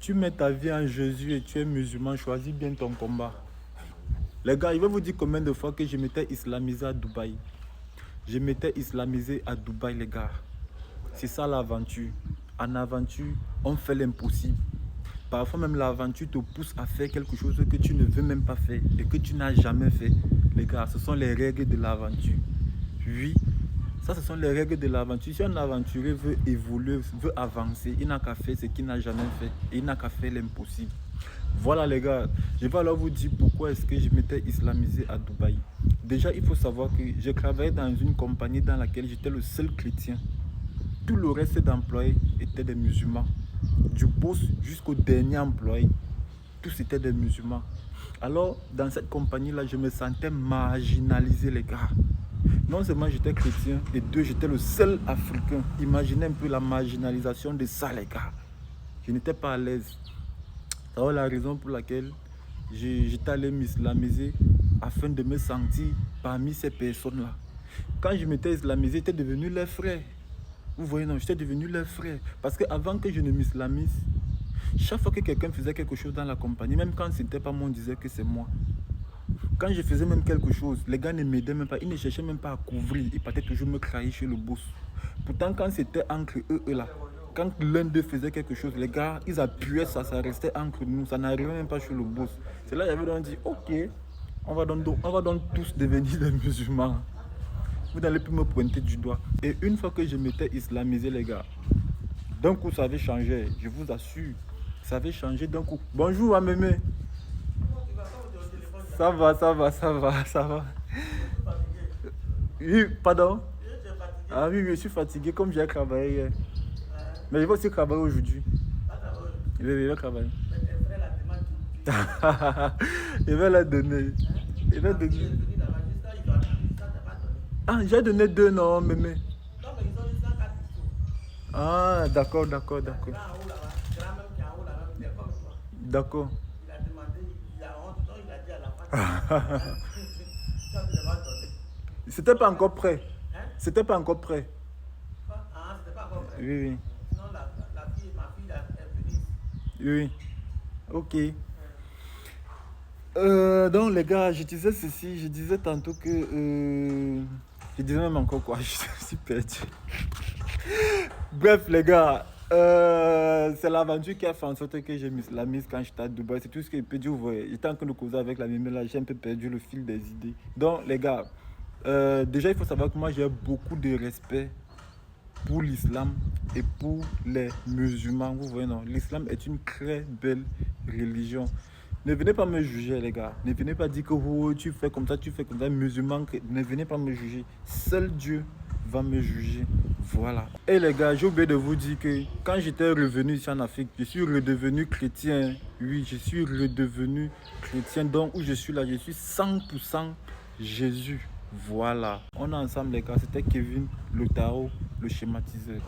Tu mets ta vie en Jésus et tu es musulman, choisis bien ton combat. Les gars, je vais vous dire combien de fois que je m'étais islamisé à Dubaï. Je m'étais islamisé à Dubaï, les gars. C'est ça l'aventure. En aventure, on fait l'impossible. Parfois même l'aventure te pousse à faire quelque chose que tu ne veux même pas faire et que tu n'as jamais fait. Les gars, ce sont les règles de l'aventure. Oui, ça ce sont les règles de l'aventure. Si un aventurier veut évoluer, veut avancer, il n'a qu'à faire ce qu'il n'a jamais fait et il n'a qu'à faire l'impossible. Voilà les gars, je vais alors vous dire pourquoi est-ce que je m'étais islamisé à Dubaï. Déjà, il faut savoir que je travaillais dans une compagnie dans laquelle j'étais le seul chrétien. Tout le reste d'employés étaient des musulmans. Du boss jusqu'au dernier employé, tous étaient des musulmans. Alors, dans cette compagnie-là, je me sentais marginalisé, les gars. Non seulement j'étais chrétien, et deux, j'étais le seul africain. Imaginez un peu la marginalisation de ça, les gars. Je n'étais pas à l'aise. C'est la raison pour laquelle j'étais allé m'islamiser afin de me sentir parmi ces personnes-là. Quand je m'étais islamisé, j'étais devenu leur frère. Vous voyez, non, j'étais devenu leur frère. Parce qu'avant que je ne m'islamise, chaque fois que quelqu'un faisait quelque chose dans la compagnie, même quand ce n'était pas moi, on disait que c'est moi. Quand je faisais même quelque chose, les gars ne m'aidaient même pas, ils ne cherchaient même pas à couvrir, ils partaient toujours me trahir chez le boss. Pourtant, quand c'était entre eux là, quand l'un d'eux faisait quelque chose, les gars, ils appuyaient ça, ça restait entre nous, ça n'arrivait même pas chez le boss. C'est là que j'avais donc dit, ok, on va donc tous devenir des musulmans. Vous n'allez plus me pointer du doigt. Et une fois que je m'étais islamisé, les gars, d'un coup, ça avait changé. Je vous assure. Ça avait changé d'un coup. Bonjour, Amémé. Ça va, ça va, ça va, ça va. Oui, pardon? Ah oui, oui, je suis fatigué comme j'ai travaillé hier. Mais je vais aussi travailler aujourd'hui. Oui, je vais travailler. Je vais la donner. Je vais donner. Ah, j'ai donné 2 non, mémé. Ah, d'accord, d'accord, d'accord. D'accord. C'était pas encore prêt. C'était pas encore prêt. Oui, oui. Oui, ok. Donc les gars, je disais ceci, je disais tantôt que... je disais même encore quoi, je suis perdu. Bref les gars, c'est l'aventure qui a fait en sorte que j'ai mis la mise quand j'étais à Dubaï. C'est tout ce que je peux dire. Vous voyez, j'étais en train de causer avec la mémé là, j'ai un peu perdu le fil des idées. Donc les gars, déjà il faut savoir que moi j'ai beaucoup de respect pour l'islam et pour les musulmans. Vous voyez, non, l'islam est une très belle religion. Ne venez pas me juger, les gars. Ne venez pas dire que oh, tu fais comme ça, tu fais comme ça. Musulman, ne venez pas me juger. Seul Dieu va me juger. Voilà. Et les gars, j'ai oublié de vous dire que quand j'étais revenu ici en Afrique, je suis redevenu chrétien. Oui, je suis redevenu chrétien. Donc, où je suis là, je suis 100% Jésus. Voilà. On est ensemble, les gars. C'était Kevin, le tarot, le schématiseur.